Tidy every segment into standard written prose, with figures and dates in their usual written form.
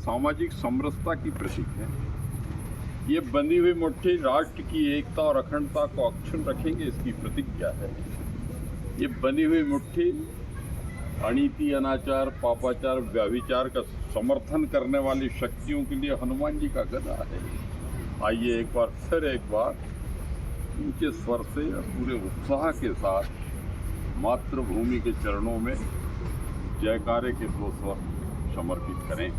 सामाजिक समरसता की प्रतीक है। ये बंधी हुई मुट्ठी राष्ट्र की एकता और अखंडता को अक्षुण्ण रखेंगे, इसकी प्रतिज्ञा है। ये बंधी हुई मुट्ठी अनीति, अनाचार, पापाचार, व्यभिचार का समर्थन करने वाली शक्तियों के लिए हनुमान जी का गदा है। आइए एक बार ऊंचे स्वर से और पूरे उत्साह के साथ मातृभूमि के चरणों में जयकारे के दो स्वर समर्पित करें।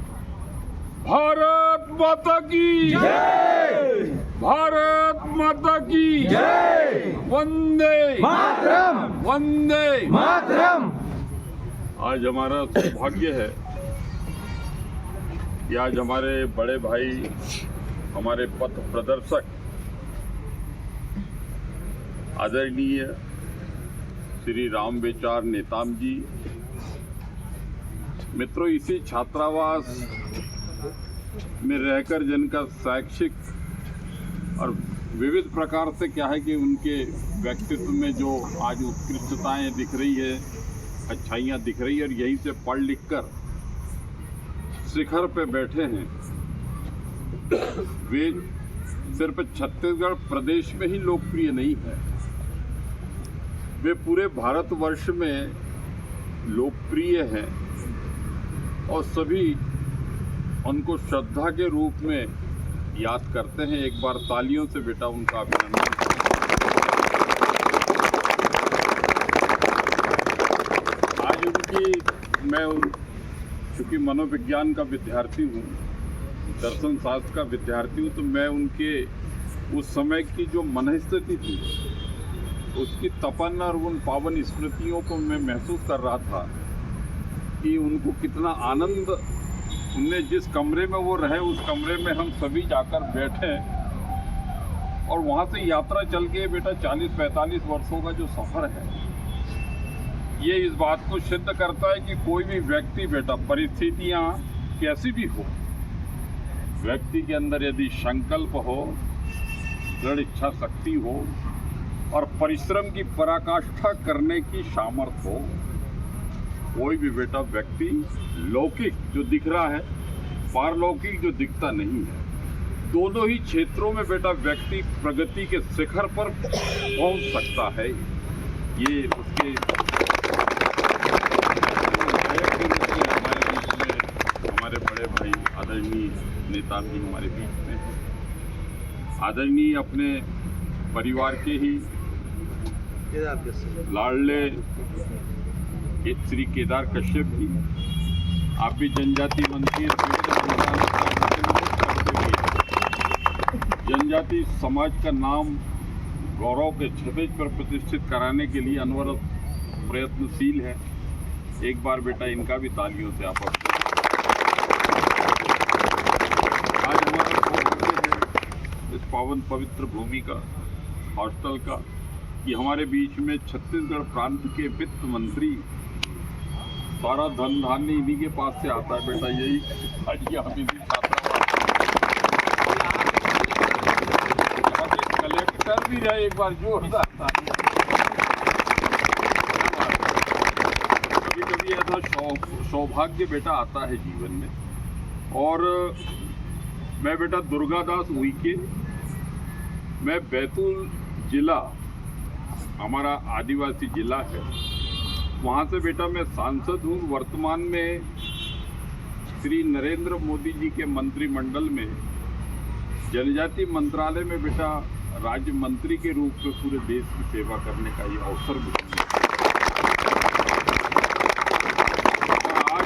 भारत माता की जय! भारत माता की जय! वंदे मातरम! वंदे मातरम! आज हमारा सौभाग्य है कि आज हमारे बड़े भाई, हमारे पथ प्रदर्शक आदरणीय श्री राम विचार नेताम जी, मित्रों, इसी छात्रावास में रहकर जिनका शैक्षिक और विविध प्रकार से क्या है कि उनके व्यक्तित्व में जो आज उत्कृष्टताएं दिख रही है, अच्छाइयाँ दिख रही है, और यहीं से पढ़ लिख कर शिखर पे बैठे हैं। वे सिर्फ छत्तीसगढ़ प्रदेश में ही लोकप्रिय नहीं है, वे पूरे भारतवर्ष में लोकप्रिय हैं और सभी उनको श्रद्धा के रूप में याद करते हैं। एक बार तालियों से बेटा उनका अभिनंदन। आज चूँकि मनोविज्ञान का विद्यार्थी हूँ, दर्शन शास्त्र का विद्यार्थी हूँ, तो मैं उनके उस समय की जो मनस्थिति थी, उसकी तपन और उन पावन स्मृतियों को मैं महसूस कर रहा था कि उनको कितना आनंद, उनने जिस कमरे में वो रहे उस कमरे में हम सभी जाकर बैठे और वहाँ से यात्रा चल के बेटा 40-45 वर्षों का जो सफ़र है, ये इस बात को सिद्ध करता है कि कोई भी व्यक्ति बेटा, परिस्थितियाँ कैसी भी हो, व्यक्ति के अंदर यदि संकल्प हो, दृढ़ इच्छा शक्ति हो और परिश्रम की पराकाष्ठा करने की सामर्थ्य हो, कोई भी बेटा व्यक्ति लौकिक जो दिख रहा है, पारलौकिक जो दिखता नहीं है, दोनों ही क्षेत्रों में बेटा व्यक्ति प्रगति के शिखर पर पहुंच सकता है। ये उसके हमारे बड़े भाई आदरणीय नेता जी हमारे बीच में हैं। आदरणीय अपने परिवार के ही लाडले श्री केदार कश्यप जी, आप भी जनजाति मंत्री, जनजाति समाज का नाम गौरव के छतेज पर प्रतिष्ठित कराने के लिए अनवरत प्रयत्नशील है। एक बार बेटा इनका भी तालियों से आप आज हमारा सौभाग्य है इस पावन पवित्र भूमि का, हॉस्टल का, कि हमारे बीच में छत्तीसगढ़ प्रांत के वित्त मंत्री, सारा धन धान्य इन्हीं के पास से आता है बेटा, यही कलेक्टर भी रहे, एक बार जोरदार। कभी कभी ऐसा सौभाग्य बेटा आता है जीवन में। और मैं बेटा दुर्गादास उइके, मैं बैतूल जिला, हमारा आदिवासी जिला है, वहाँ से बेटा मैं सांसद हूँ। वर्तमान में श्री नरेंद्र मोदी जी के मंत्रिमंडल में जनजाति मंत्रालय में बेटा राज्य मंत्री के रूप में पूरे देश की सेवा करने का ये अवसर मिला। आज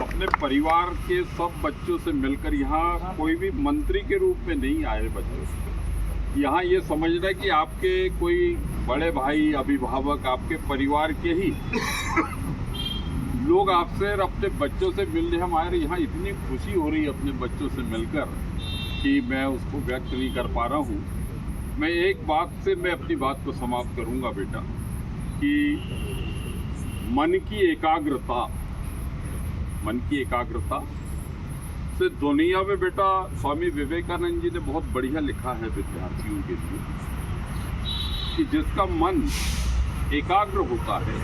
अपने परिवार के सब बच्चों से मिलकर, यहाँ कोई भी मंत्री के रूप में नहीं आए बच्चों, यहाँ ये समझना है कि आपके कोई बड़े भाई, अभिभावक, आपके परिवार के ही लोग आपसे और अपने बच्चों से मिलने हम आए। यहाँ इतनी खुशी हो रही है अपने बच्चों से मिलकर कि मैं उसको व्यक्त नहीं कर पा रहा हूँ। मैं एक बात से मैं अपनी बात को समाप्त करूँगा बेटा, कि मन की एकाग्रता से दुनिया में बेटा स्वामी विवेकानंद जी ने बहुत बढ़िया लिखा है विद्यार्थियों के लिए, कि जिसका मन एकाग्र होता है,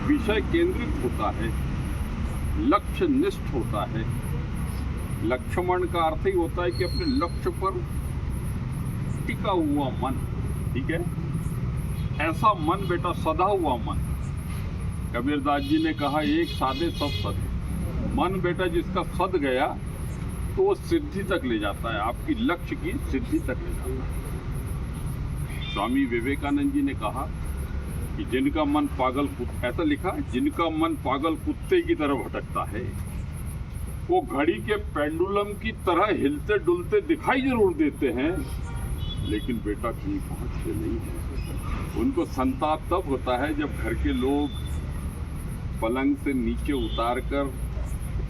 विषय केंद्रित होता है, लक्ष्य निष्ठ होता है। लक्ष्मण का अर्थ ही होता है कि अपने लक्ष्य पर टिका हुआ मन, ठीक है। ऐसा मन बेटा, सदा हुआ मन। कबीरदास जी ने कहा एक साधे सब सद। मन बेटा जिसका सद गया तो वो सिद्धि तक ले जाता है, आपकी लक्ष्य की सिद्धि तक ले जाता है। स्वामी विवेकानंद जी ने कहा कि जिनका मन पागल कुत्ते, ऐसा लिखा, जिनका मन पागल कुत्ते की तरह भटकता है वो घड़ी के पेंडुलम की तरह हिलते डुलते दिखाई जरूर देते हैं, लेकिन बेटा कहीं पहुंचते नहीं है। उनको संताप तब होता है जब घर के लोग पलंग से नीचे उतार कर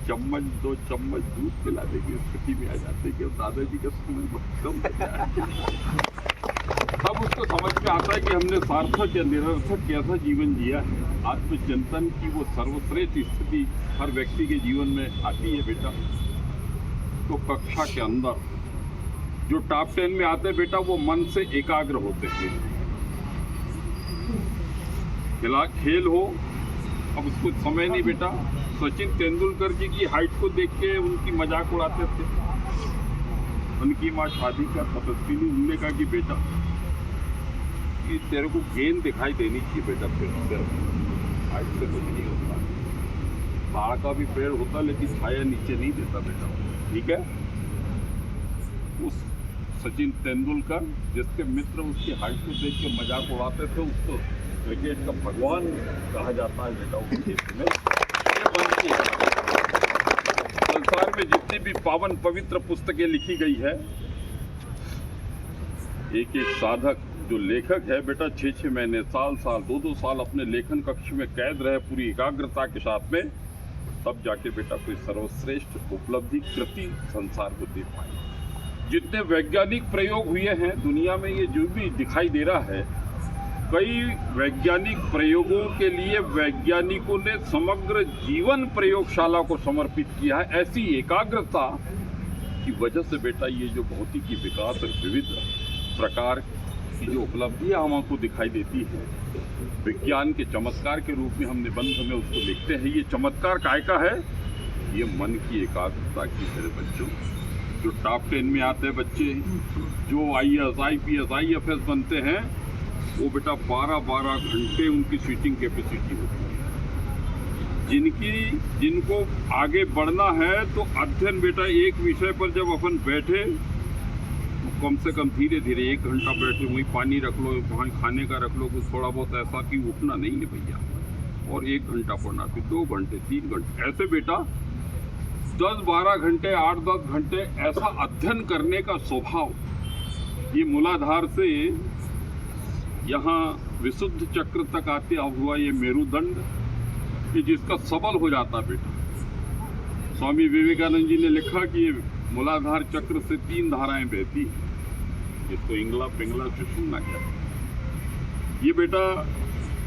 चम्मच 2 चम्मच दूध पिला देंगे, स्थिति में आ जाते कि दादाजी का समय बहुत कम हो गया है। तब उसको समझ में आता है कि हमने सार्थक या निरर्थक कैसा जीवन जिया है। आत्मचिंतन की वो सर्वश्रेष्ठ स्थिति हर व्यक्ति के जीवन में आती है बेटा। तो कक्षा के अंदर जो टॉप 10 में आते हैं बेटा, वो मन से एकाग्र होते हैं। खेल हो, अब उसको समय नहीं बेटा। सचिन तेंदुलकर जी की हाइट को देख के उनकी मजाक उड़ाते थे। उनकी माँ शादी का तपस्वी, उन्होंने कहा कि बेटा कि तेरे को गेंद दिखाई देनी चाहिए बेटा, फिर हाइट से कुछ नहीं होता। पहाड़ का भी पेड़ होता लेकिन छाया नीचे नहीं देता बेटा, ठीक है। उस सचिन तेंदुलकर जिसके मित्र उसकी हाइट को देख के मजाक उड़ाते थे, उसको क्रिकेट का भगवान कहा जाता है बेटा। उस देश में संसार में जितनी भी पावन पवित्र पुस्तकें लिखी गई है, एक एक साधक जो लेखक है बेटा 6-6 महीने, साल 2-2 साल अपने लेखन कक्ष में कैद रहे पूरी एकाग्रता के साथ में, तब जाके बेटा कोई सर्वश्रेष्ठ उपलब्धि कृति संसार को दे पाए। जितने वैज्ञानिक प्रयोग हुए हैं दुनिया में, ये जो भी दिखाई दे रहा है, कई वैज्ञानिक प्रयोगों के लिए वैज्ञानिकों ने समग्र जीवन प्रयोगशाला को समर्पित किया है। ऐसी एकाग्रता की वजह से बेटा ये जो भौतिकी विकास और विविध प्रकार की जो उपलब्धियां हमको दिखाई देती है, विज्ञान के चमत्कार के रूप में हम निबंध में उसको लिखते हैं। ये चमत्कार काय का है? ये मन की एकाग्रता की मेरे बच्चों। जो टॉप 10 में आते हैं बच्चे, जो IAS, IPS, IFS बनते हैं, वो बेटा 12-12 घंटे उनकी सीटिंग कैपेसिटी होती है। जिनको आगे बढ़ना है तो अध्ययन बेटा, एक विषय पर जब अपन बैठे तो कम से कम धीरे धीरे 1 घंटा बैठे, वहीं पानी रख लो, वहाँ खाने का रख लो, कुछ थोड़ा बहुत ऐसा कि उठना नहीं है भैया, और 1 घंटा पढ़ना, फिर 2 घंटे 3 घंटे, ऐसे बेटा 10-12 घंटे 8-10 घंटे ऐसा अध्ययन करने का स्वभाव, ये मूलाधार से यहाँ विशुद्ध चक्र तक आते हुआ ये मेरुदंड, कि जिसका सबल हो जाता बेटा। स्वामी विवेकानंद जी ने लिखा कि ये मूलाधार चक्र से 3 धाराएं बहती हैं, जिसको इंगला पिंगला सुषुम्ना कहते हैं। ये बेटा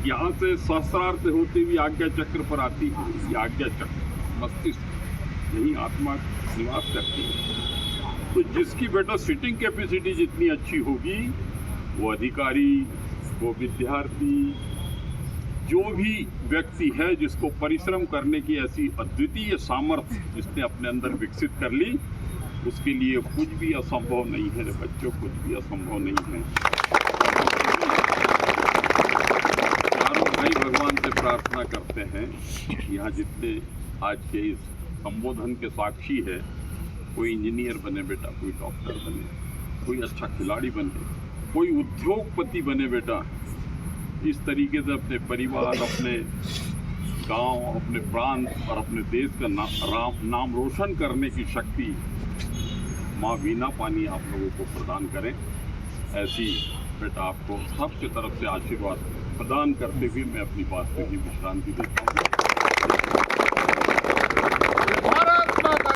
यहाँ से सहस्रार से होती हुई आज्ञा चक्र पर आती है। ये आज्ञा चक्र मस्तिष्क, यही आत्मा निवास करती है। तो जिसकी बेटा सिटिंग कैपेसिटी जितनी अच्छी होगी, वो अधिकारी, वो विद्यार्थी, जो भी व्यक्ति है जिसको परिश्रम करने की ऐसी अद्वितीय सामर्थ्य जिसने अपने अंदर विकसित कर ली, उसके लिए कुछ भी असंभव नहीं है बच्चों, कुछ भी असंभव नहीं है। चारों भाई भगवान से प्रार्थना करते हैं, यहाँ जितने आज के इस संबोधन के साक्षी है, कोई इंजीनियर बने बेटा, कोई डॉक्टर बने, कोई अच्छा खिलाड़ी बने, कोई उद्योगपति बने बेटा। इस तरीके से अपने परिवार, अपने गांव, अपने प्रांत और अपने देश का नाम रोशन करने की शक्ति माँ वीणा पानी आप लोगों को प्रदान करें। ऐसी बेटा आपको सबकी तरफ से आशीर्वाद प्रदान करते हुए मैं अपनी बात को ही विश्रांति देता हूँ।